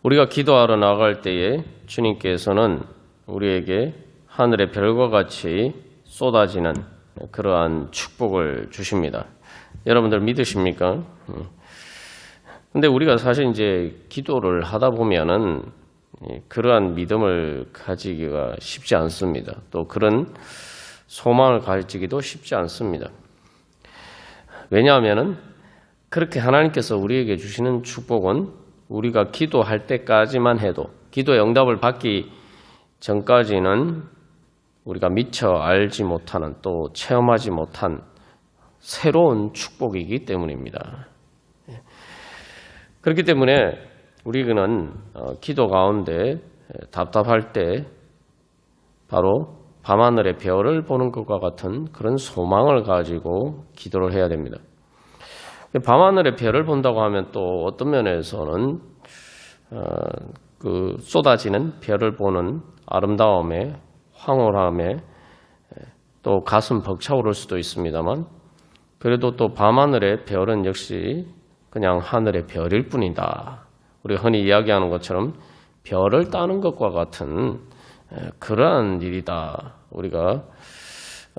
우리가 기도하러 나갈 때에 주님께서는 우리에게 하늘의 별과 같이 쏟아지는 그러한 축복을 주십니다. 여러분들 믿으십니까? 근데 우리가 사실 이제 기도를 하다 보면은 그러한 믿음을 가지기가 쉽지 않습니다. 또 그런 소망을 가지기도 쉽지 않습니다. 왜냐하면은 그렇게 하나님께서 우리에게 주시는 축복은 우리가 기도할 때까지만 해도 기도의 응답을 받기 전까지는 우리가 미처 알지 못하는 또 체험하지 못한 새로운 축복이기 때문입니다. 그렇기 때문에 우리는 기도 가운데 답답할 때 바로 밤하늘의 별을 보는 것과 같은 그런 소망을 가지고 기도를 해야 됩니다. 밤하늘의 별을 본다고 하면 또 어떤 면에서는 그 쏟아지는 별을 보는 아름다움에 황홀함에 또 가슴 벅차오를 수도 있습니다만 그래도 또 밤하늘의 별은 역시 그냥 하늘의 별일 뿐이다. 우리가 흔히 이야기하는 것처럼 별을 따는 것과 같은 그러한 일이다. 우리가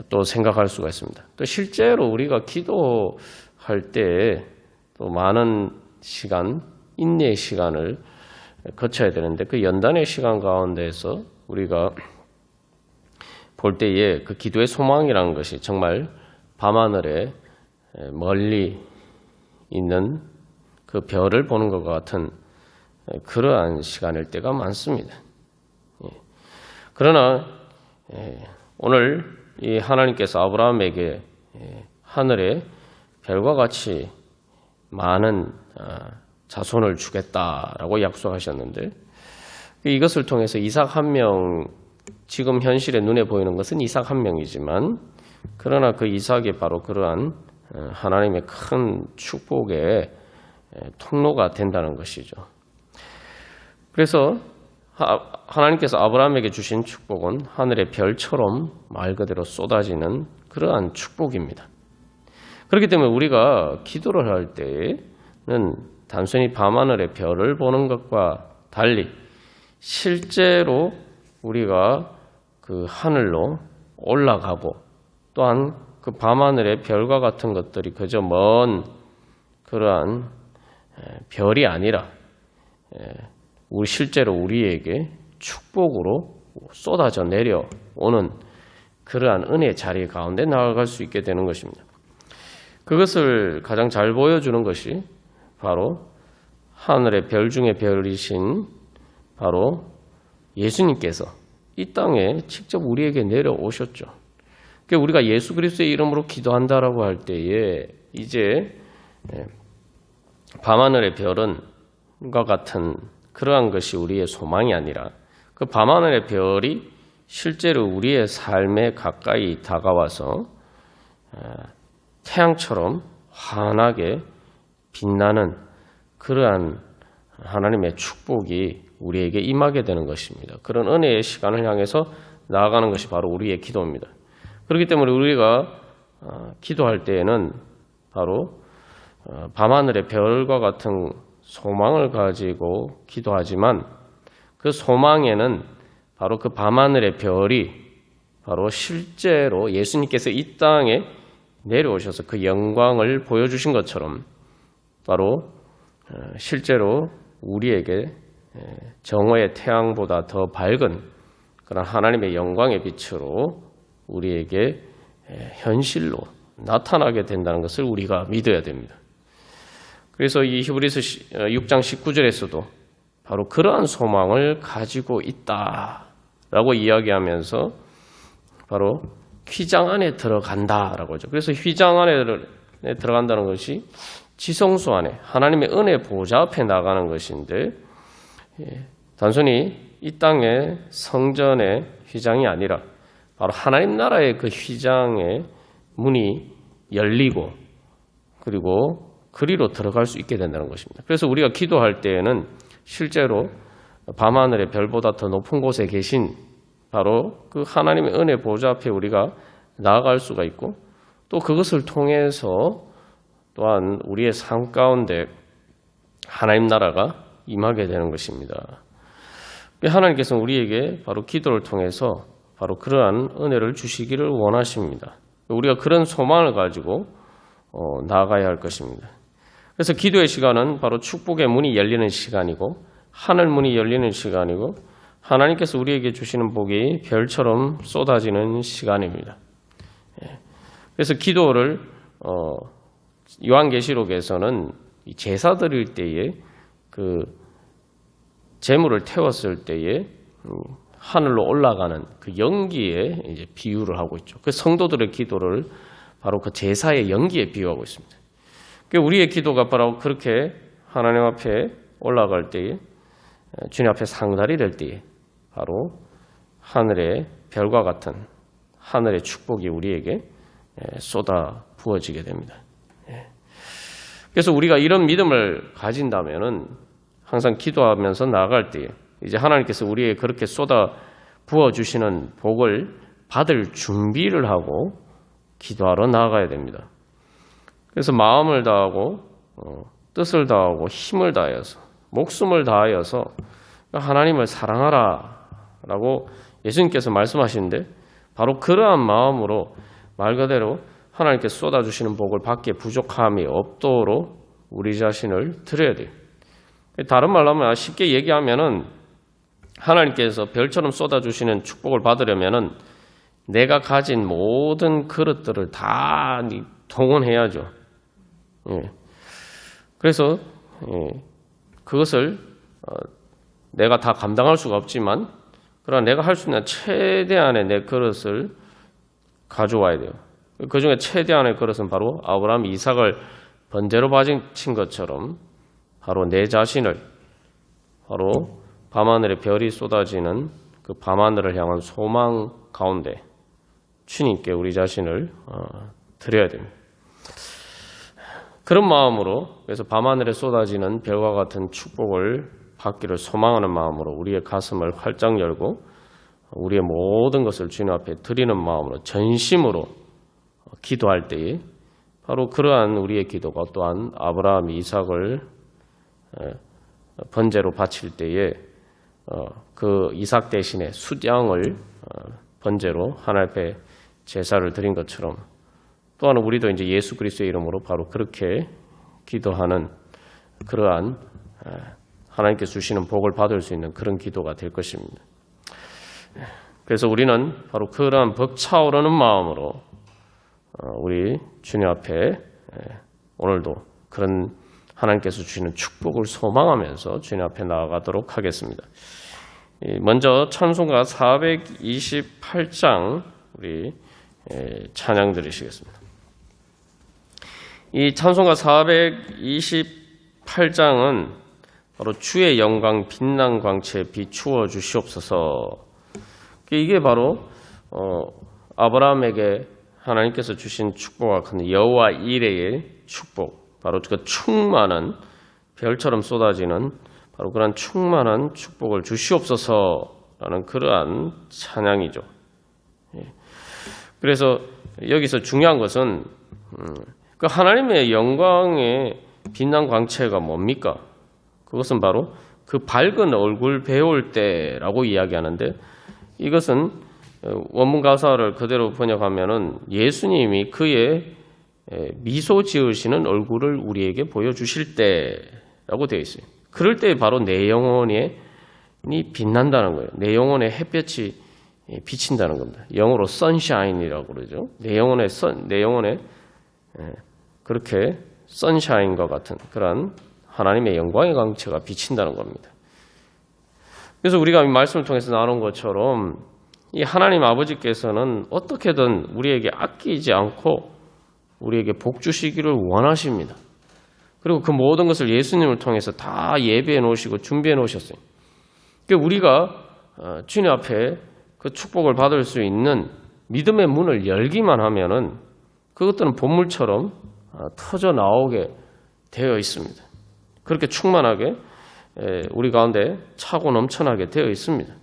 또 생각할 수가 있습니다. 또 실제로 우리가 기도할 때 또 많은 시간, 인내의 시간을 거쳐야 되는데 그 연단의 시간 가운데서 우리가 볼 때에 그 기도의 소망이라는 것이 정말 밤하늘에 멀리 있는 그 별을 보는 것과 같은 그러한 시간일 때가 많습니다. 그러나 오늘 이 하나님께서 아브라함에게 하늘의 별과 같이 많은 자손을 주겠다라고 약속하셨는데 이것을 통해서 이삭 한 명, 지금 현실에 눈에 보이는 것은 이삭 한 명이지만 그러나 그 이삭이 바로 그러한 하나님의 큰 축복의 통로가 된다는 것이죠. 그래서 하나님께서 아브라함에게 주신 축복은 하늘의 별처럼 말 그대로 쏟아지는 그러한 축복입니다. 그렇기 때문에 우리가 기도를 할 때는 단순히 밤하늘의 별을 보는 것과 달리 실제로 우리가 그 하늘로 올라가고 또한 그 밤하늘의 별과 같은 것들이 그저 먼 그러한 별이 아니라 우리 실제로 우리에게 축복으로 쏟아져 내려오는 그러한 은혜의 자리 가운데 나아갈 수 있게 되는 것입니다. 그것을 가장 잘 보여주는 것이 바로 하늘의 별 중에 별이신 바로 예수님께서 이 땅에 직접 우리에게 내려오셨죠. 그러니까 우리가 예수 그리스도의 이름으로 기도한다라고 할 때에 이제 밤하늘의 별은과 같은 그러한 것이 우리의 소망이 아니라 그 밤하늘의 별이 실제로 우리의 삶에 가까이 다가와서 태양처럼 환하게 빛나는 그러한 하나님의 축복이 우리에게 임하게 되는 것입니다. 그런 은혜의 시간을 향해서 나아가는 것이 바로 우리의 기도입니다. 그렇기 때문에 우리가 기도할 때에는 바로 밤하늘의 별과 같은 소망을 가지고 기도하지만 그 소망에는 바로 그 밤하늘의 별이 바로 실제로 예수님께서 이 땅에 내려오셔서 그 영광을 보여주신 것처럼 바로 실제로 우리에게 정오의 태양보다 더 밝은 그런 하나님의 영광의 빛으로 우리에게 현실로 나타나게 된다는 것을 우리가 믿어야 됩니다. 그래서 이 히브리서 6장 19절에서도 바로 그러한 소망을 가지고 있다라고 이야기하면서 바로 휘장 안에 들어간다라고 하죠. 그래서 휘장 안에 들어간다는 것이 지성소 안에 하나님의 은혜 보좌 앞에 나가는 것인데 단순히 이 땅의 성전의 휘장이 아니라 바로 하나님 나라의 그 휘장의 문이 열리고 그리고 그리로 들어갈 수 있게 된다는 것입니다. 그래서 우리가 기도할 때에는 실제로 밤하늘의 별보다 더 높은 곳에 계신 바로 그 하나님의 은혜 보좌 앞에 우리가 나아갈 수가 있고 또 그것을 통해서 또한 우리의 삶 가운데 하나님 나라가 임하게 되는 것입니다. 하나님께서는 우리에게 바로 기도를 통해서 바로 그러한 은혜를 주시기를 원하십니다. 우리가 그런 소망을 가지고 나아가야 할 것입니다. 그래서 기도의 시간은 바로 축복의 문이 열리는 시간이고 하늘 문이 열리는 시간이고 하나님께서 우리에게 주시는 복이 별처럼 쏟아지는 시간입니다. 그래서 기도를 요한계시록에서는 제사 드릴 때에 그 제물을 태웠을 때에 하늘로 올라가는 그 연기에 이제 비유를 하고 있죠. 그 성도들의 기도를 바로 그 제사의 연기에 비유하고 있습니다. 우리의 기도가 바로 그렇게 하나님 앞에 올라갈 때에 주님 앞에 상달이 될 때에 바로 하늘의 별과 같은 하늘의 축복이 우리에게 쏟아 부어지게 됩니다. 그래서 우리가 이런 믿음을 가진다면은 항상 기도하면서 나아갈 때에 이제 하나님께서 우리에게 그렇게 쏟아 부어주시는 복을 받을 준비를 하고 기도하러 나아가야 됩니다. 그래서 마음을 다하고 뜻을 다하고 힘을 다하여서 목숨을 다하여서 하나님을 사랑하라 라고 예수님께서 말씀하시는데 바로 그러한 마음으로 말 그대로 하나님께서 쏟아주시는 복을 받기에 부족함이 없도록 우리 자신을 드려야 돼요. 다른 말로 하면 쉽게 얘기하면은 하나님께서 별처럼 쏟아주시는 축복을 받으려면은 내가 가진 모든 그릇들을 다 동원해야죠. 그래서 그것을 내가 다 감당할 수가 없지만 그러나 내가 할 수 있는 최대한의 내 그릇을 가져와야 돼요. 그 중에 최대한의 그릇은 바로 아브라함, 이삭을 번제로 바친 것처럼 바로 내 자신을 바로 밤하늘에 별이 쏟아지는 그 밤하늘을 향한 소망 가운데 주님께 우리 자신을 드려야 됩니다. 그런 마음으로 그래서 밤하늘에 쏟아지는 별과 같은 축복을 받기를 소망하는 마음으로 우리의 가슴을 활짝 열고 우리의 모든 것을 주님 앞에 드리는 마음으로 전심으로 기도할 때에 바로 그러한 우리의 기도가 또한 아브라함이 이삭을 번제로 바칠 때에 그 이삭 대신에 숫양을 번제로 하나님 앞에 제사를 드린 것처럼 또한 우리도 이제 예수 그리스도의 이름으로 바로 그렇게 기도하는 그러한 하나님께 주시는 복을 받을 수 있는 그런 기도가 될 것입니다. 그래서 우리는 바로 그러한 벅차오르는 마음으로 우리 주님 앞에 오늘도 그런 하나님께서 주시는 축복을 소망하면서 주님 앞에 나아가도록 하겠습니다. 먼저 찬송가 428장 우리 찬양 드리시겠습니다. 이 찬송가 428장은 바로 주의 영광 빛난 광채 비추어 주시옵소서. 이게 바로 아브라함에게 하나님께서 주신 축복과 같은 여호와 이레의 축복, 바로 그 충만한 별처럼 쏟아지는 바로 그런 충만한 축복을 주시옵소서라는 그러한 찬양이죠. 그래서 여기서 중요한 것은 그 하나님의 영광의 빛난 광채가 뭡니까? 그것은 바로 그 밝은 얼굴 배울 때라고 이야기하는데 이것은 원문 가사를 그대로 번역하면은 예수님이 그의 미소 지으시는 얼굴을 우리에게 보여주실 때라고 되어 있어요. 그럴 때 바로 내 영혼이 빛난다는 거예요. 내 영혼의 햇볕이 비친다는 겁니다. 영어로 선샤인이라고 그러죠. 내 영혼에 그렇게 선샤인과 같은 그런 하나님의 영광의 광채가 비친다는 겁니다. 그래서 우리가 이 말씀을 통해서 나눈 것처럼 이 하나님 아버지께서는 어떻게든 우리에게 아끼지 않고 우리에게 복 주시기를 원하십니다. 그리고 그 모든 것을 예수님을 통해서 다 예배해 놓으시고 준비해 놓으셨어요. 그러니까 우리가 주님 앞에 그 축복을 받을 수 있는 믿음의 문을 열기만 하면은 그것들은 본물처럼 터져 나오게 되어 있습니다. 그렇게 충만하게 우리 가운데 차고 넘쳐나게 되어 있습니다.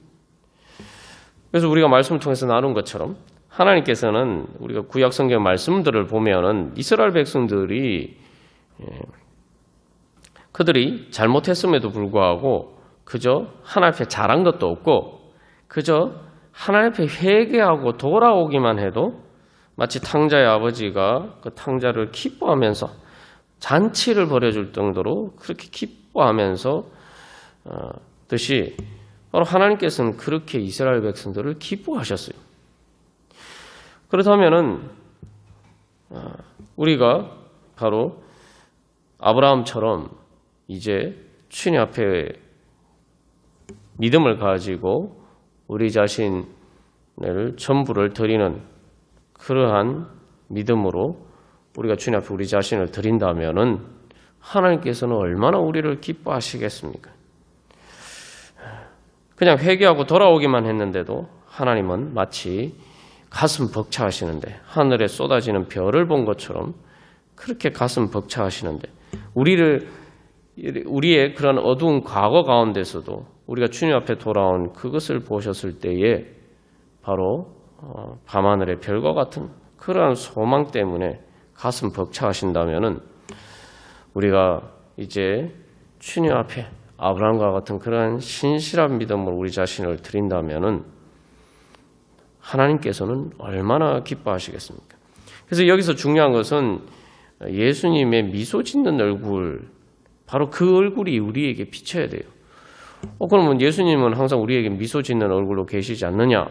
그래서 우리가 말씀을 통해서 나눈 것처럼 하나님께서는 우리가 구약 성경 말씀들을 보면은 이스라엘 백성들이 그들이 잘못했음에도 불구하고 그저 하나님 앞에 잘한 것도 없고 그저 하나님 앞에 회개하고 돌아오기만 해도 마치 탕자의 아버지가 그 탕자를 기뻐하면서 잔치를 벌여줄 정도로 그렇게 기뻐하면서 듯이 바로 하나님께서는 그렇게 이스라엘 백성들을 기뻐하셨어요. 그렇다면은 우리가 바로 아브라함처럼 이제 주님 앞에 믿음을 가지고 우리 자신을 전부를 드리는 그러한 믿음으로 우리가 주님 앞에 우리 자신을 드린다면은 하나님께서는 얼마나 우리를 기뻐하시겠습니까? 그냥 회개하고 돌아오기만 했는데도 하나님은 마치 가슴 벅차하시는데 하늘에 쏟아지는 별을 본 것처럼 그렇게 가슴 벅차하시는데 우리의 그런 어두운 과거 가운데서도 우리가 주님 앞에 돌아온 그것을 보셨을 때에 바로 밤하늘의 별과 같은 그러한 소망 때문에 가슴 벅차하신다면은 우리가 이제 주님 앞에 아브라함과 같은 그러한 신실한 믿음으로 우리 자신을 드린다면은 하나님께서는 얼마나 기뻐하시겠습니까? 그래서 여기서 중요한 것은 예수님의 미소 짓는 얼굴, 바로 그 얼굴이 우리에게 비쳐야 돼요. 그러면 예수님은 항상 우리에게 미소 짓는 얼굴로 계시지 않느냐?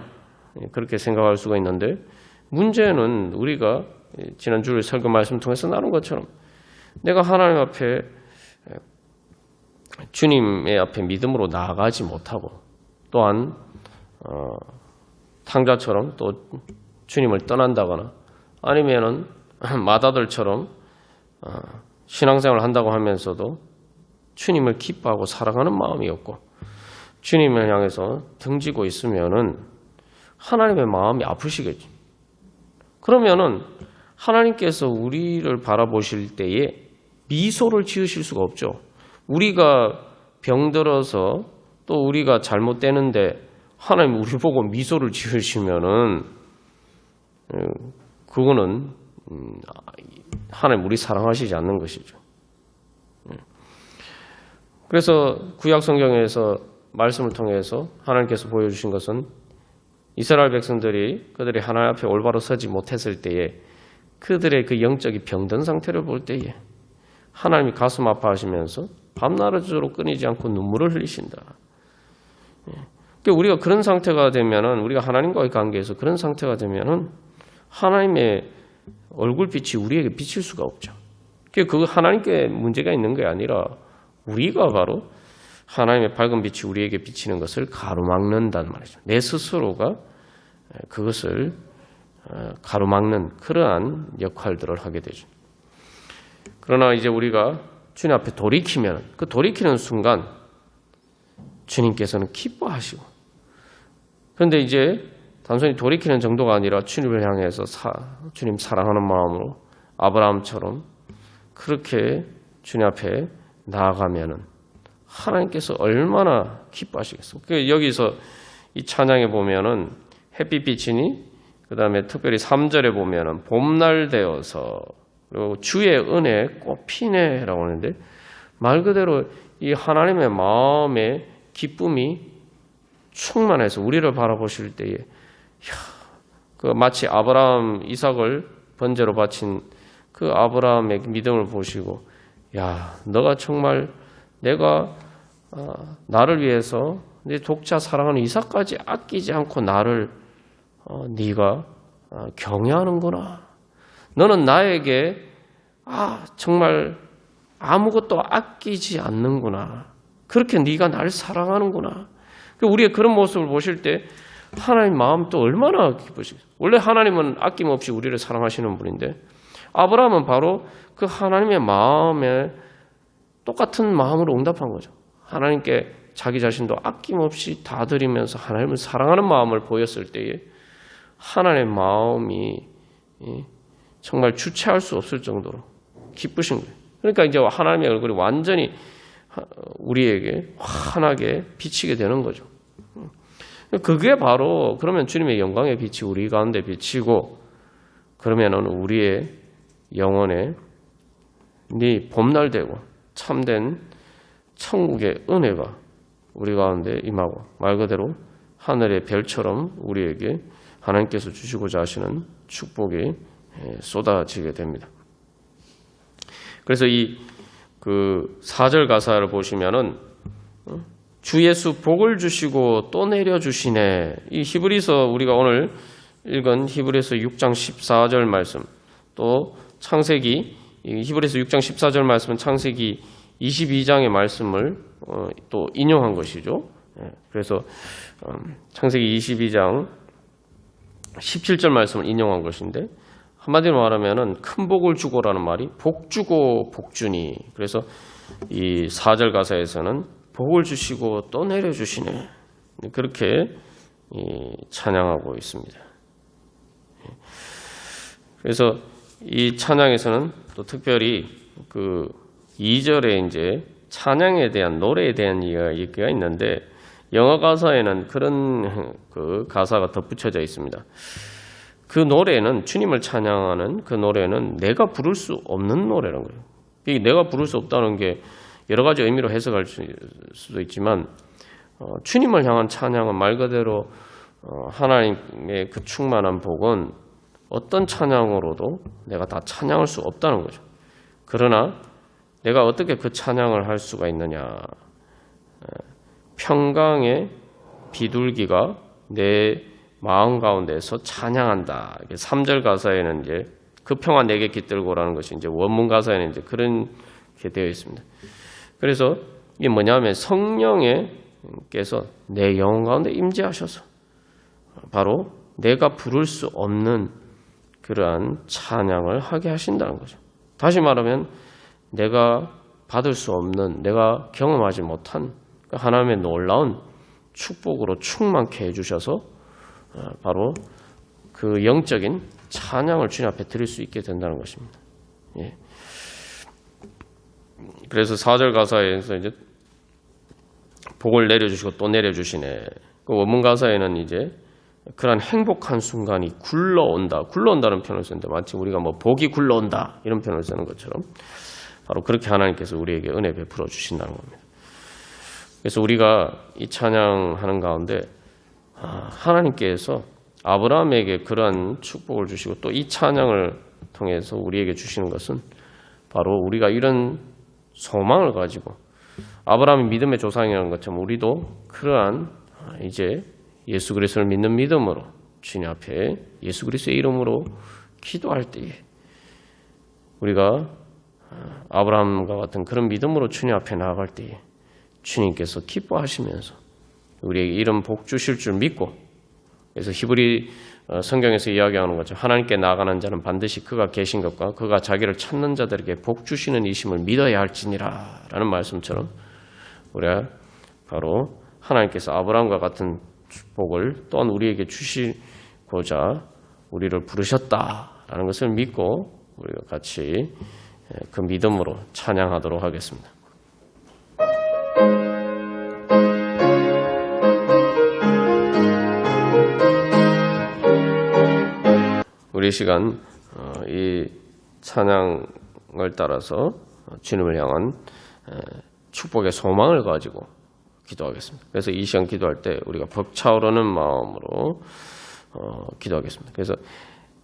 그렇게 생각할 수가 있는데 문제는 우리가 지난주 설교 말씀 통해서 나눈 것처럼 내가 하나님 앞에 주님의 앞에 믿음으로 나아가지 못하고 또한 탕자처럼 또 주님을 떠난다거나 아니면은 마다들처럼 신앙생활을 한다고 하면서도 주님을 기뻐하고 사랑하는 마음이 없고 주님을 향해서 등지고 있으면은 하나님의 마음이 아프시겠죠. 그러면은 하나님께서 우리를 바라보실 때에 미소를 지으실 수가 없죠. 우리가 병들어서 또 우리가 잘못되는데 하나님 우리 보고 미소를 지으시면은 그거는 하나님 우리 사랑하시지 않는 것이죠. 그래서 구약 성경에서 말씀을 통해서 하나님께서 보여주신 것은 이스라엘 백성들이 그들이 하나님 앞에 올바로 서지 못했을 때에 그들의 그 영적인 병든 상태를 볼 때에 하나님이 가슴 아파하시면서 밤낮으로 끊이지 않고 눈물을 흘리신다. 그러니까 우리가 그런 상태가 되면은 우리가 하나님과의 관계에서 그런 상태가 되면은 하나님의 얼굴빛이 우리에게 비칠 수가 없죠. 그 하나님께 문제가 있는 게 아니라 우리가 바로 하나님의 밝은 빛이 우리에게 비치는 것을 가로막는단 말이죠. 내 스스로가 그것을 가로막는 그러한 역할들을 하게 되죠. 그러나 이제 우리가 주님 앞에 돌이키면 그 돌이키는 순간 주님께서는 기뻐하시고 그런데 이제 단순히 돌이키는 정도가 아니라 주님을 향해서 주님 사랑하는 마음으로 아브라함처럼 그렇게 주님 앞에 나아가면은 하나님께서 얼마나 기뻐하시겠습니까? 여기서 이 찬양에 보면은 햇빛 비치니 그 다음에 특별히 3절에 보면은 봄날 되어서 그리고 주의 은혜 꽃피네라고 하는데 말 그대로 이 하나님의 마음의 기쁨이 충만해서 우리를 바라보실 때에 그 마치 아브라함 이삭을 번제로 바친 그 아브라함의 믿음을 보시고 야 너가 정말 내가 나를 위해서 내 독자 사랑하는 이삭까지 아끼지 않고 나를 네가 경외하는구나. 너는 나에게 정말 아무것도 아끼지 않는구나. 그렇게 네가 날 사랑하는구나. 우리의 그런 모습을 보실 때 하나님 마음 또 얼마나 기쁘시겠어요. 원래 하나님은 아낌없이 우리를 사랑하시는 분인데 아브라함은 바로 그 하나님의 마음에 똑같은 마음으로 응답한 거죠. 하나님께 자기 자신도 아낌없이 다 드리면서 하나님을 사랑하는 마음을 보였을 때에 하나님의 마음이 정말 주체할 수 없을 정도로 기쁘신 거예요. 그러니까 이제 하나님의 얼굴이 완전히 우리에게 환하게 비치게 되는 거죠. 그게 바로 그러면 주님의 영광의 빛이 우리 가운데 비치고 그러면은 우리의 영혼에 네 봄날 되고 참된 천국의 은혜가 우리 가운데 임하고 말 그대로 하늘의 별처럼 우리에게 하나님께서 주시고자 하시는 축복이 쏟아지게 됩니다. 그래서 이 4절 가사를 보시면은 주 예수 복을 주시고 또 내려주시네. 이 히브리서 우리가 오늘 읽은 히브리서 6장 14절 말씀, 또 창세기 히브리서 6장 14절 말씀은 창세기 22장의 말씀을 또 인용한 것이죠. 그래서 창세기 22장 17절 말씀을 인용한 것인데, 한마디로 말하면은 큰 복을 주고라는 말이 복 주고 복 주니, 그래서 이 4절 가사에서는 복을 주시고 또 내려주시네, 그렇게 찬양하고 있습니다. 그래서 이 찬양에서는 또 특별히 2절에 이제 찬양에 대한, 노래에 대한 얘기가 있는데, 영어 가사에는 그런 가사가 덧붙여져 있습니다. 그 노래는, 주님을 찬양하는 그 노래는 내가 부를 수 없는 노래라는 거예요. 내가 부를 수 없다는 게 여러 가지 의미로 해석할 수도 있지만, 주님을 향한 찬양은 말 그대로 하나님의 그 충만한 복은 어떤 찬양으로도 내가 다 찬양할 수 없다는 거죠. 그러나 내가 어떻게 그 찬양을 할 수가 있느냐? 평강의 비둘기가 내 마음 가운데서 찬양한다. 3절 가사에는 이제 그 평화 내게 깃들고라는 것이 이제 원문 가사에는 이제 그렇게 되어 있습니다. 그래서 이게 뭐냐면 성령께서 내 영혼 가운데 임재하셔서 바로 내가 부를 수 없는 그러한 찬양을 하게 하신다는 거죠. 다시 말하면 내가 받을 수 없는, 내가 경험하지 못한 하나님의 놀라운 축복으로 충만케 해주셔서 바로 그 영적인 찬양을 주님 앞에 드릴 수 있게 된다는 것입니다. 예. 그래서 4절 가사에서 이제 복을 내려주시고 또 내려주시네. 그 원문 가사에는 이제 그런 행복한 순간이 굴러온다는 표현을 쓰는데, 마치 우리가 뭐 복이 굴러온다 이런 표현을 쓰는 것처럼 바로 그렇게 하나님께서 우리에게 은혜 베풀어 주신다는 겁니다. 그래서 우리가 이 찬양하는 가운데 하나님께서 아브라함에게 그러한 축복을 주시고 또 이 찬양을 통해서 우리에게 주시는 것은 바로 우리가 이런 소망을 가지고 아브라함이 믿음의 조상이라는 것처럼 우리도 그러한 이제 예수 그리스도를 믿는 믿음으로 주님 앞에 예수 그리스도의 이름으로 기도할 때에 우리가 아브라함과 같은 그런 믿음으로 주님 앞에 나아갈 때에 주님께서 기뻐하시면서 우리에게 이런 복 주실 줄 믿고, 그래서 히브리 성경에서 이야기하는 것처럼 하나님께 나아가는 자는 반드시 그가 계신 것과 그가 자기를 찾는 자들에게 복 주시는 이심을 믿어야 할지니라 라는 말씀처럼 우리가 바로 하나님께서 아브라함과 같은 축복을 또한 우리에게 주시고자 우리를 부르셨다라는 것을 믿고 우리가 같이 그 믿음으로 찬양하도록 하겠습니다. 우리 시간 이 찬양을 따라서 주님을 향한 축복의 소망을 가지고 기도하겠습니다. 그래서 이 시간 기도할 때 우리가 벅차오르는 마음으로 기도하겠습니다. 그래서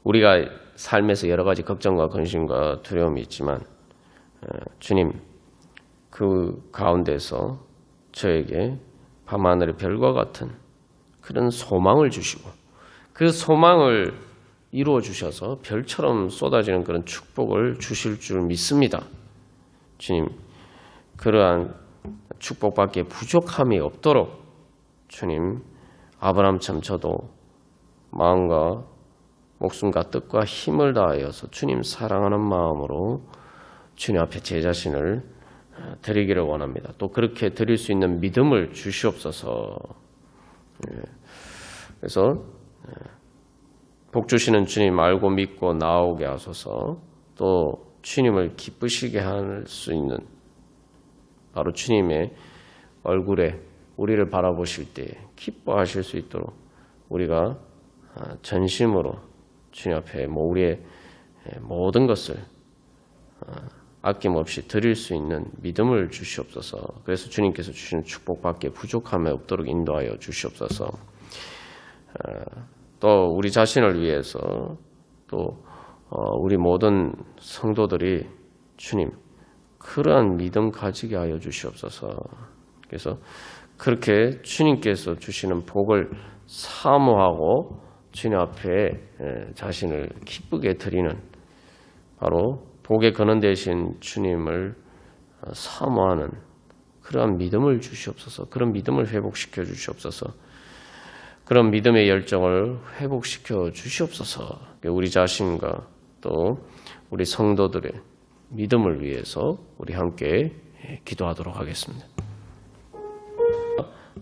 우리가 삶에서 여러 가지 걱정과 근심과 두려움이 있지만 주님, 그 가운데서 저에게 밤하늘의 별과 같은 그런 소망을 주시고 그 소망을 이루어 주셔서 별처럼 쏟아지는 그런 축복을 주실 줄 믿습니다. 주님, 그러한 축복밖에 부족함이 없도록 주님, 아브라함처럼 저도 마음과 목숨과 뜻과 힘을 다하여서 주님 사랑하는 마음으로 주님 앞에 제 자신을 드리기를 원합니다. 또 그렇게 드릴 수 있는 믿음을 주시옵소서. 그래서 복 주시는 주님 알고 믿고 나오게 하소서. 또 주님을 기쁘시게 할 수 있는 바로 주님의 얼굴에 우리를 바라보실 때 기뻐하실 수 있도록 우리가 전심으로 주님 앞에 우리의 모든 것을 아낌없이 드릴 수 있는 믿음을 주시옵소서. 그래서 주님께서 주시는 축복밖에 부족함이 없도록 인도하여 주시옵소서. 또 우리 자신을 위해서 또 우리 모든 성도들이 주님 그러한 믿음 가지게 하여 주시옵소서. 그래서 그렇게 주님께서 주시는 복을 사모하고 주님 앞에 자신을 기쁘게 드리는 바로 복의 근원 되신 주님을 사모하는 그러한 믿음을 주시옵소서. 그런 믿음을 회복시켜 주시옵소서. 그런 믿음의 열정을 회복시켜 주시옵소서. 우리 자신과 또 우리 성도들의 믿음을 위해서 우리 함께 기도하도록 하겠습니다.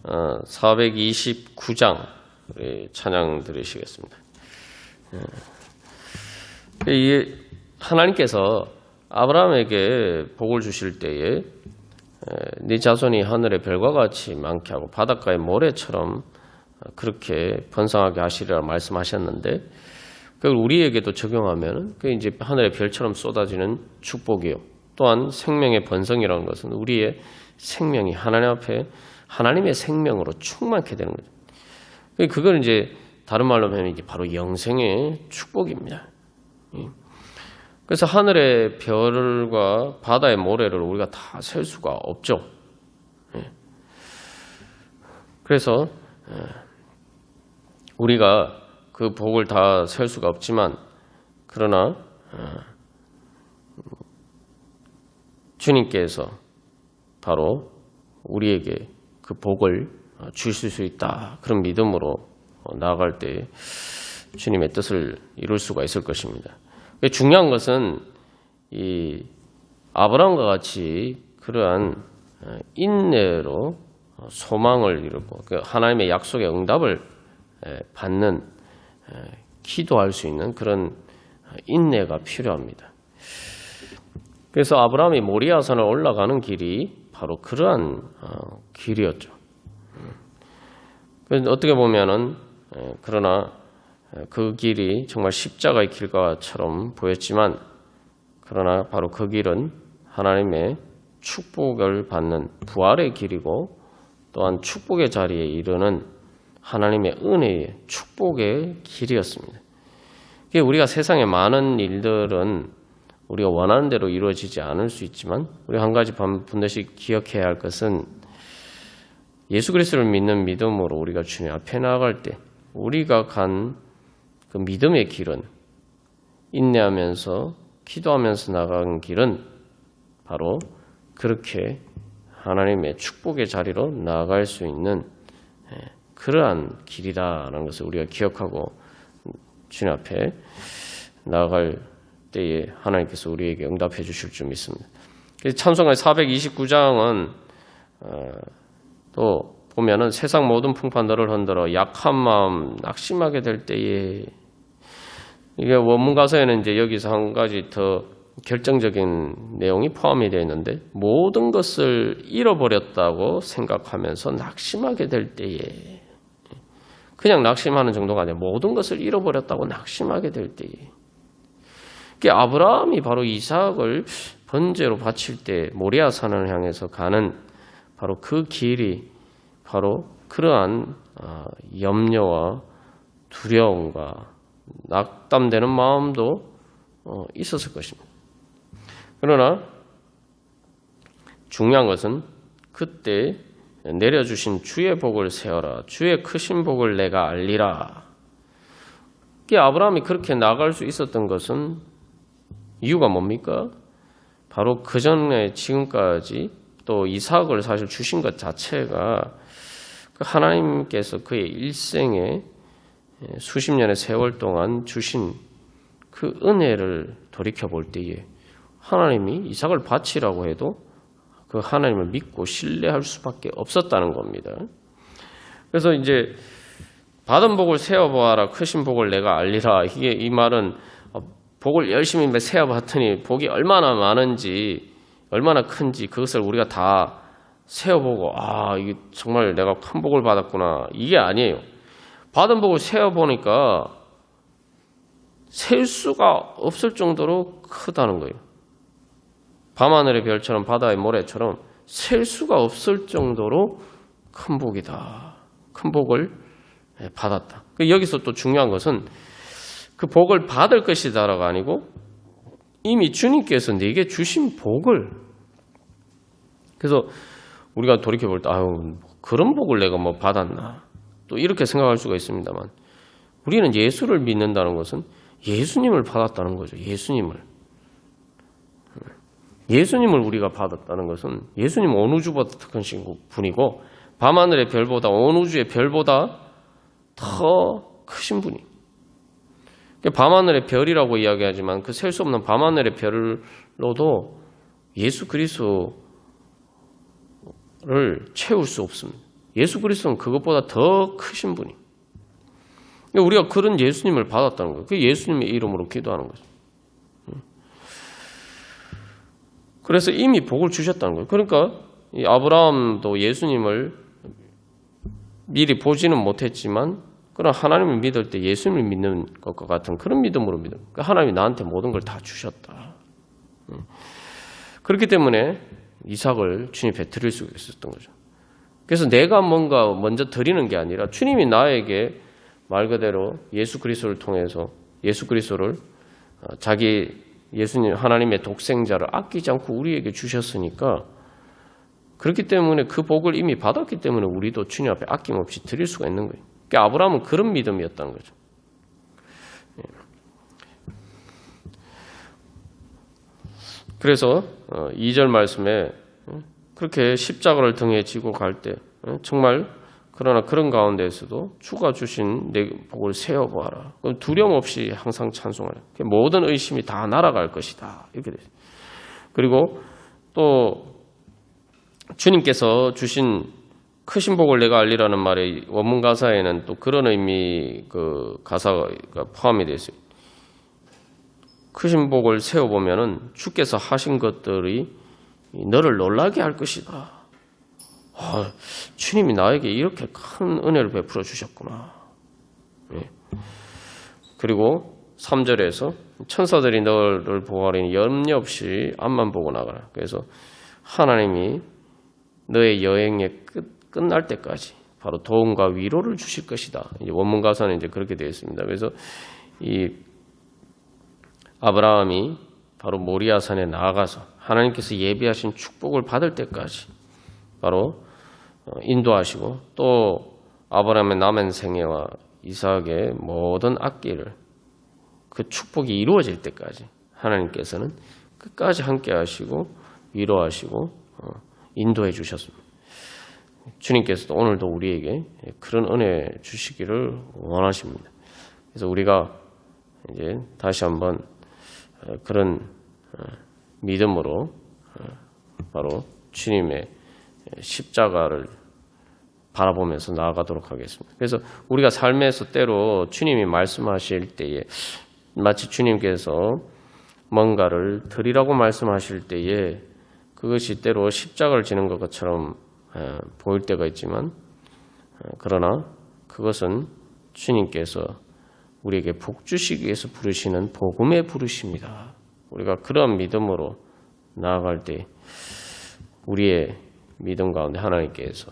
429장 찬양 들으시겠습니다. 하나님께서 아브라함에게 복을 주실 때에 네 자손이 하늘의 별과 같이 많게 하고 바닷가의 모래처럼 그렇게 번성하게 하시리라 말씀하셨는데 그걸 우리에게도 적용하면 그게 이제 하늘의 별처럼 쏟아지는 축복이요. 또한 생명의 번성이라는 것은 우리의 생명이 하나님 앞에 하나님의 생명으로 충만케 되는 거죠. 그걸 이제 다른 말로 하면 이게 바로 영생의 축복입니다. 그래서 하늘의 별과 바다의 모래를 우리가 다 셀 수가 없죠. 그래서 우리가 그 복을 다 셀 수가 없지만 그러나 주님께서 바로 우리에게 그 복을 주실 수 있다. 그런 믿음으로 나아갈 때 주님의 뜻을 이룰 수가 있을 것입니다. 중요한 것은 이 아브라함과 같이 그러한 인내로 소망을 이루고 하나님의 약속의 응답을 받는 기도할 수 있는 그런 인내가 필요합니다. 그래서 아브라함이 모리아산을 올라가는 길이 바로 그러한 길이었죠. 어떻게 보면은 그러나 그 길이 정말 십자가의 길과처럼 보였지만 그러나 바로 그 길은 하나님의 축복을 받는 부활의 길이고 또한 축복의 자리에 이르는 하나님의 은혜의 축복의 길이었습니다. 우리가 세상의 많은 일들은 우리가 원하는 대로 이루어지지 않을 수 있지만 우리 한 가지 반드시 기억해야 할 것은 예수 그리스도를 믿는 믿음으로 우리가 주님 앞에 나아갈 때 우리가 간 그 믿음의 길은 인내하면서 기도하면서 나가는 길은 바로 그렇게 하나님의 축복의 자리로 나아갈 수 있는 그러한 길이다라는 것을 우리가 기억하고 주님 앞에 나아갈 때에 하나님께서 우리에게 응답해 주실 줄 믿습니다. 찬송가 429장은 또 보면은 세상 모든 풍파 너를 흔들어 약한 마음 낙심하게 될 때에 이게 원문 가서에는 이제 여기서 한 가지 더 결정적인 내용이 포함이 되어 있는데 모든 것을 잃어버렸다고 생각하면서 낙심하게 될 때에 그냥 낙심하는 정도가 아니라 모든 것을 잃어버렸다고 낙심하게 될 때에 아브라함이 바로 이삭을 번제로 바칠 때 모리아 산을 향해서 가는 바로 그 길이 바로 그러한 염려와 두려움과 낙담되는 마음도 있었을 것입니다. 그러나 중요한 것은 그때 내려주신 주의 복을 세어라. 주의 크신 복을 내가 알리라. 아브라함이 그렇게 나갈 수 있었던 것은 이유가 뭡니까? 바로 그 전에 지금까지 또 이삭을 사실 주신 것 자체가 하나님께서 그의 일생에 수십 년의 세월 동안 주신 그 은혜를 돌이켜볼 때에 하나님이 이삭을 바치라고 해도 그 하나님을 믿고 신뢰할 수밖에 없었다는 겁니다. 그래서 이제 받은 복을 세어보아라. 크신 복을 내가 알리라. 이 말은 복을 열심히 세어봤더니 복이 얼마나 많은지 얼마나 큰지 그것을 우리가 다 세어보고 이게 정말 내가 큰 복을 받았구나. 이게 아니에요. 받은 복을 세어보니까 셀 수가 없을 정도로 크다는 거예요. 밤하늘의 별처럼 바다의 모래처럼 셀 수가 없을 정도로 큰 복이다. 큰 복을 받았다. 여기서 또 중요한 것은 그 복을 받을 것이다라가 아니고 이미 주님께서 내게 주신 복을, 그래서 우리가 돌이켜볼 때 아유 그런 복을 내가 뭐 받았나 또 이렇게 생각할 수가 있습니다만, 우리는 예수를 믿는다는 것은 예수님을 받았다는 거죠. 예수님을 우리가 받았다는 것은 예수님은 온 우주보다 더 크신 분이고 밤하늘의 별보다 온 우주의 별보다 더 크신 분이. 밤하늘의 별이라고 이야기하지만 그 셀 수 없는 밤하늘의 별로도 예수 그리스도를 채울 수 없습니다. 예수 그리스도는 그것보다 더 크신 분이. 우리가 그런 예수님을 받았다는 거예요. 그 예수님의 이름으로 기도하는 거죠. 그래서 이미 복을 주셨다는 거예요. 그러니까 이 아브라함도 예수님을 미리 보지는 못했지만 그런 하나님을 믿을 때 예수님을 믿는 것과 같은 그런 믿음으로 믿어요. 그러니까 하나님이 나한테 모든 걸 다 주셨다. 그렇기 때문에 이삭을 주님 앞에 드릴 수 있었던 거죠. 그래서 내가 뭔가 먼저 드리는 게 아니라 주님이 나에게 말 그대로 예수 그리스도를 통해서 예수 그리스도를 자기 예수님 하나님의 독생자를 아끼지 않고 우리에게 주셨으니까, 그렇기 때문에 그 복을 이미 받았기 때문에 우리도 주님 앞에 아낌없이 드릴 수가 있는 거예요. 그러니까 아브라함은 그런 믿음이었다는 거죠. 그래서 2절 말씀에 그렇게 십자가를 등에 지고 갈 때 정말 그러나 그런 가운데에서도 주가 주신 내 복을 세어보아라. 그럼 두려움 없이 항상 찬송하라. 모든 의심이 다 날아갈 것이다. 이렇게 돼요. 그리고 또 주님께서 주신 크신 복을 내가 알리라는 말에 원문 가사에는 또 그런 의미 그 가사가 포함이 되어 있어요. 크신 복을 세어보면은 주께서 하신 것들이 너를 놀라게 할 것이다. 주님이 나에게 이렇게 큰 은혜를 베풀어 주셨구나. 그리고 3절에서 천사들이 너를 보호하리니 염려 없이 앞만 보고 나가라. 그래서 하나님이 너의 여행의 끝날 때까지 바로 도움과 위로를 주실 것이다. 이제 원문 가사는 이제 그렇게 되어 있습니다. 그래서 이 아브라함이 바로 모리아산에 나아가서 하나님께서 예비하신 축복을 받을 때까지 바로 인도하시고, 또 아브라함의 남은 생애와 이삭의 모든 악기를 그 축복이 이루어질 때까지 하나님께서는 끝까지 함께 하시고 위로하시고 인도해 주셨습니다. 주님께서도 오늘도 우리에게 그런 은혜 주시기를 원하십니다. 그래서 우리가 이제 다시 한번 그런 믿음으로 바로 주님의 십자가를 바라보면서 나아가도록 하겠습니다. 그래서 우리가 삶에서 때로 주님이 말씀하실 때에 마치 주님께서 뭔가를 드리라고 말씀하실 때에 그것이 때로 십자가를 지는 것처럼 보일 때가 있지만, 그러나 그것은 주님께서 우리에게 복 주시기 위해서 부르시는 복음의 부르심이다. 우리가 그런 믿음으로 나아갈 때 우리의 믿음 가운데 하나님께서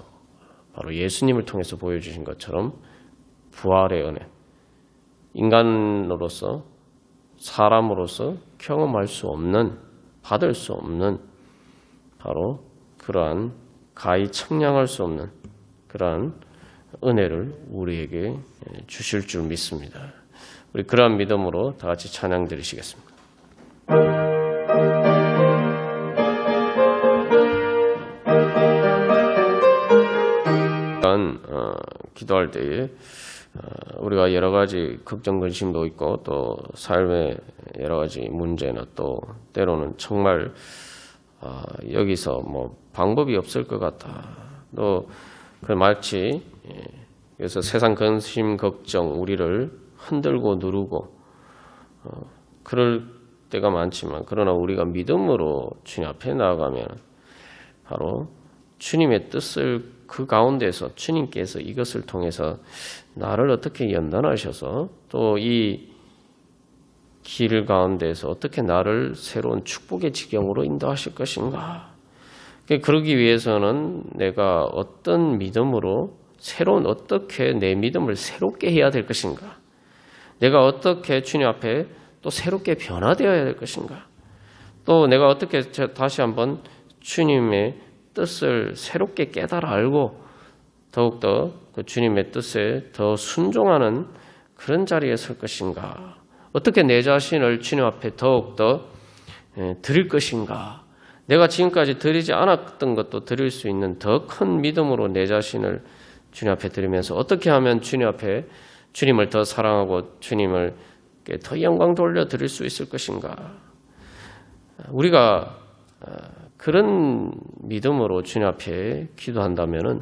바로 예수님을 통해서 보여주신 것처럼 부활의 은혜, 인간으로서 사람으로서 경험할 수 없는, 받을 수 없는 바로 그러한 가히 측량할 수 없는 그러한 은혜를 우리에게 주실 줄 믿습니다. 우리 그러한 믿음으로 다 같이 찬양 드리시겠습니다. 기도할 때에 우리가 여러 가지 걱정 근심도 있고 또 삶의 여러 가지 문제나 또 때로는 정말 여기서 뭐 방법이 없을 것 같다. 또 그 마치 그래서 세상 근심 걱정 우리를 흔들고 누르고 그럴 때가 많지만, 그러나 우리가 믿음으로 주님 앞에 나아가면 바로 주님의 뜻을 그 가운데서 주님께서 이것을 통해서 나를 어떻게 연단하셔서 또 이 길 가운데에서 어떻게 나를 새로운 축복의 지경으로 인도하실 것인가. 그러기 위해서는 내가 어떤 믿음으로 어떻게 내 믿음을 새롭게 해야 될 것인가. 내가 어떻게 주님 앞에 또 새롭게 변화되어야 될 것인가. 또 내가 어떻게 다시 한번 주님의 뜻을 새롭게 깨달아 알고 더욱더 그 주님의 뜻에 더 순종하는 그런 자리에 설 것인가. 어떻게 내 자신을 주님 앞에 더욱더 드릴 것인가. 내가 지금까지 드리지 않았던 것도 드릴 수 있는 더 큰 믿음으로 내 자신을 주님 앞에 드리면서 어떻게 하면 주님 앞에 주님을 더 사랑하고 주님을 더 영광 돌려 드릴 수 있을 것인가. 우리가 그런 믿음으로 주님 앞에 기도한다면은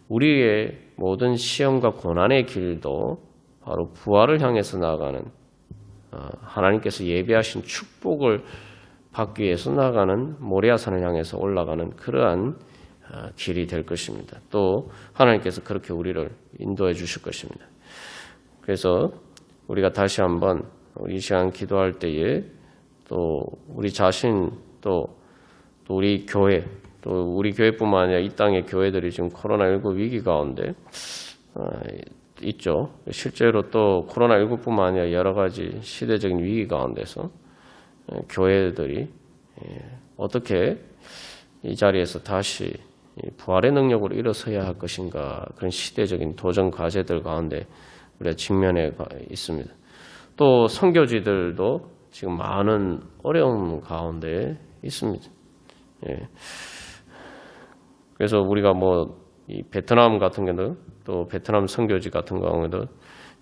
우리의 모든 시험과 고난의 길도 바로 부활을 향해서 나아가는 하나님께서 예비하신 축복을 받기 위해서 나아가는 모리아산을 향해서 올라가는 그러한 길이 될 것입니다. 또 하나님께서 그렇게 우리를 인도해 주실 것입니다. 그래서 우리가 다시 한번 이 시간 기도할 때에 또 우리 자신 또 우리 교회 또 우리 교회뿐만 아니라 이 땅의 교회들이 지금 코로나19 위기 가운데 있죠. 실제로 또 코로나19뿐만 아니라 여러 가지 시대적인 위기 가운데서 교회들이 어떻게 이 자리에서 다시 부활의 능력으로 일어서야 할 것인가. 그런 시대적인 도전 과제들 가운데 우리가 직면해 있습니다. 또 선교지들도 지금 많은 어려움 가운데 있습니다. 그래서 우리가 이 베트남 같은 경우도 또 베트남 선교지 같은 경우도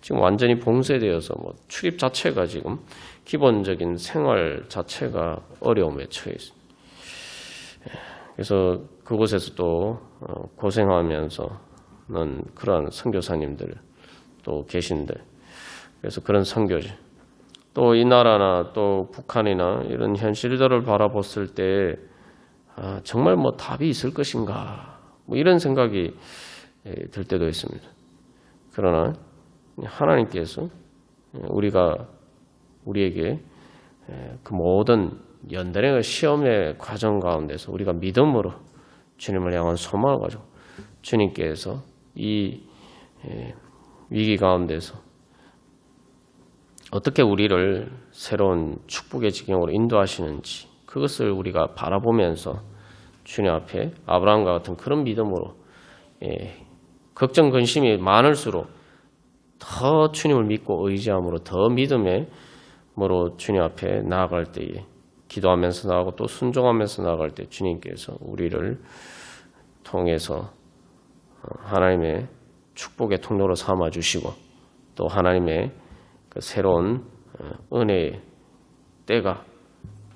지금 완전히 봉쇄되어서 출입 자체가 지금 기본적인 생활 자체가 어려움에 처해 있습니다. 그래서 그곳에서 또 고생하면서는 그러한 선교사님들 또 계신들, 그래서 그런 선교지 또 이 나라나 또 북한이나 이런 현실들을 바라봤을 때 정말 답이 있을 것인가 이런 생각이 들 때도 있습니다. 그러나 하나님께서 우리에게 그 모든 연단의 시험의 과정 가운데서 우리가 믿음으로 주님을 향한 소망을 가지고 주님께서 이 위기 가운데서 어떻게 우리를 새로운 축복의 지경으로 인도하시는지 그것을 우리가 바라보면서 주님 앞에 아브라함과 같은 그런 믿음으로 걱정 근심이 많을수록 더 주님을 믿고 의지함으로 더 믿음으로 주님 앞에 나아갈 때에 기도하면서 나아가고 또 순종하면서 나아갈 때 주님께서 우리를 통해서 하나님의 축복의 통로로 삼아주시고 또 하나님의 그 새로운 은혜의 때가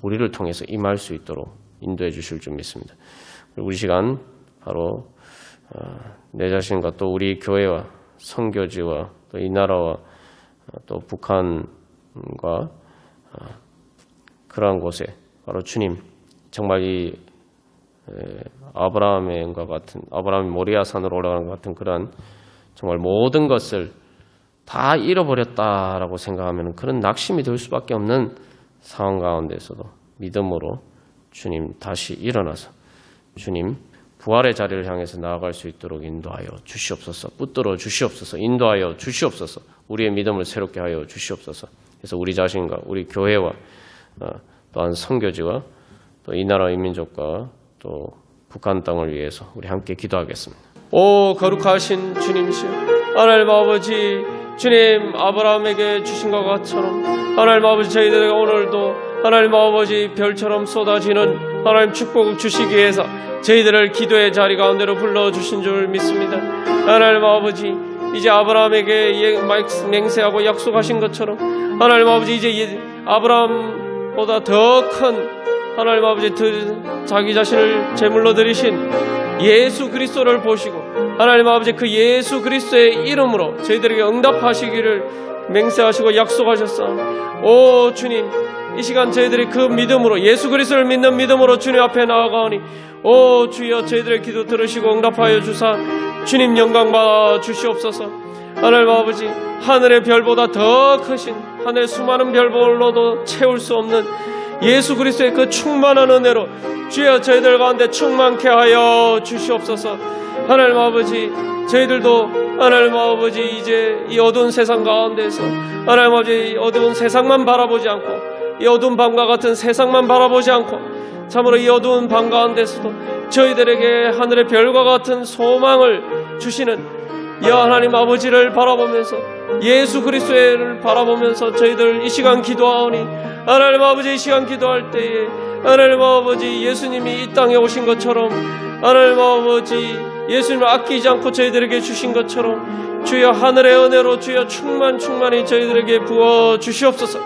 우리를 통해서 임할 수 있도록 인도해 주실 줄 믿습니다. 우리 시간 바로 내 자신과 또 우리 교회와 선교지와 또 이 나라와 또 북한과 그러한 곳에 바로 주님 정말 이 아브라함이 모리아산으로 올라가는 것 같은 그러한 정말 모든 것을 다 잃어버렸다라고 생각하면 그런 낙심이 들 수밖에 없는 상황 가운데서도 믿음으로 주님 다시 일어나서 주님 부활의 자리를 향해서 나아갈 수 있도록 인도하여 주시옵소서. 붙들어 주시옵소서. 인도하여 주시옵소서. 우리의 믿음을 새롭게 하여 주시옵소서. 그래서 우리 자신과 우리 교회와 또한 선교지와 또 이 나라 인민족과 또 북한 땅을 위해서 우리 함께 기도하겠습니다. 오 거룩하신 주님이시여, 하나님 아버지, 주님 아브라함에게 주신 것 같처럼 하나님 아버지 저희들에게 오늘도 하나님 아버지 별처럼 쏟아지는 하나님 축복을 주시기 위해서 저희들을 기도의 자리 가운데로 불러주신 줄 믿습니다. 하나님 아버지, 이제 아브라함에게 맹세하고 약속하신 것처럼 하나님 아버지 이제 아브라함보다 더 큰 하나님 아버지 자기 자신을 제물로 드리신 예수 그리스도를 보시고 하나님 아버지 그 예수 그리스도의 이름으로 저희들에게 응답하시기를 맹세하시고 약속하셨사오니 오 주님, 이 시간 저희들이 그 믿음으로 예수 그리스도를 믿는 믿음으로 주님 앞에 나아가오니 오 주여 저희들의 기도 들으시고 응답하여 주사 주님 영광 받아 주시옵소서. 하나님 아버지, 하늘의 별보다 더 크신 하늘의 수많은 별별로도 채울 수 없는 예수 그리스도의 그 충만한 은혜로 주여 저희들 가운데 충만케 하여 주시옵소서. 하나님 아버지, 저희들도 하나님 아버지 이제 이 어두운 세상 가운데서 하나님 아버지 어두운 세상만 바라보지 않고, 이 어두운 밤과 같은 세상만 바라보지 않고, 참으로 이 어두운 밤 가운데서도 저희들에게 하늘의 별과 같은 소망을 주시는 여 하나님 아버지를 바라보면서, 예수 그리스도를 바라보면서 저희들 이 시간 기도하오니, 하나님 아버지 이 시간 기도할 때에 하나님 아버지 예수님이 이 땅에 오신 것처럼, 하나님 아버지 예수님을 아끼지 않고 저희들에게 주신 것처럼 주여 하늘의 은혜로 주여 충만히 저희들에게 부어 주시옵소서.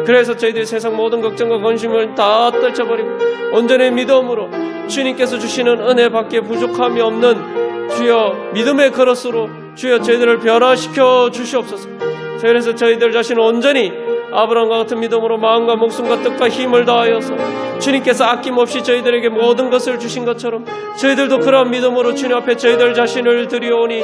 그래서 저희들이 세상 모든 걱정과 근심을 다 떨쳐버리고 온전히 믿음으로 주님께서 주시는 은혜밖에 부족함이 없는 주여 믿음의 그릇으로 주여 저희들을 변화시켜 주시옵소서. 그래서 저희들 자신을 온전히 아브라함과 같은 믿음으로 마음과 목숨과 뜻과 힘을 다하여서 주님께서 아낌없이 저희들에게 모든 것을 주신 것처럼 저희들도 그러한 믿음으로 주님 앞에 저희들 자신을 드리오니,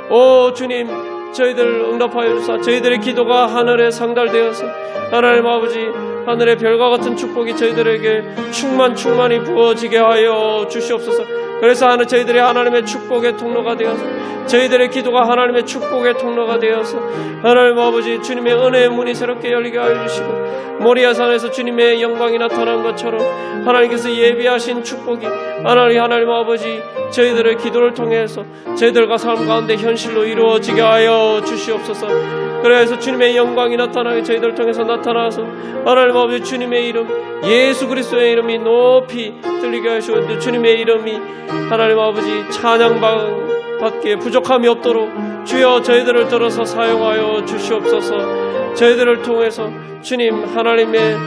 오 주님, 저희들 응답하여 주사 저희들의 기도가 하늘에 상달되어서 하나님 아버지 하늘의 별과 같은 축복이 저희들에게 충만히 부어지게 하여 주시옵소서. 그래서 저희들이 하나님의 축복의 통로가 되어서, 저희들의 기도가 하나님의 축복의 통로가 되어서 하나님 아버지 주님의 은혜의 문이 새롭게 열리게 하여 주시고, 모리아산에서 주님의 영광이 나타난 것처럼 하나님께서 예비하신 축복이 하나님 아버지 저희들의 기도를 통해서 저희들과 삶 가운데 현실로 이루어지게 하여 주시옵소서. 그래서 주님의 영광이 나타나게 저희들 통해서 나타나서 하나님 아버지 주님의 이름, 예수 그리스도의 이름이 높이 들리게 하시고, 주님의 이름이 하나님 아버지 찬양받기에 부족함이 없도록 주여 저희들을 들어서 사용하여 주시옵소서. 저희들을 통해서 주님 하나님의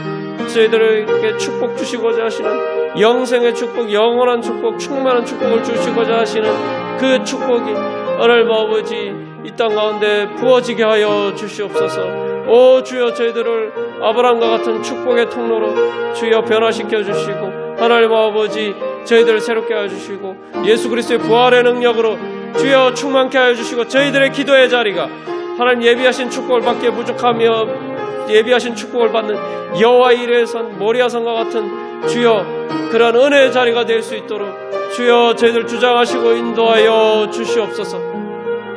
저희들에게 축복 주시고자 하시는 영생의 축복, 영원한 축복, 충만한 축복을 주시고자 하시는 그 축복이 하나님 아버지 이 땅 가운데 부어지게 하여 주시옵소서. 오 주여 저희들을 아브라함과 같은 축복의 통로로 주여 변화시켜 주시고, 하나님 아버지 저희들을 새롭게 하여 주시고, 예수 그리스도의 부활의 능력으로 주여 충만케 하여 주시고, 저희들의 기도의 자리가 하나님 예비하신 축복을 받기에 부족하며 예비하신 축복을 받는 여호와 이레의 산 모리아산과 같은 주여 그러한 은혜의 자리가 될 수 있도록 주여 저희들 주장하시고 인도하여 주시옵소서.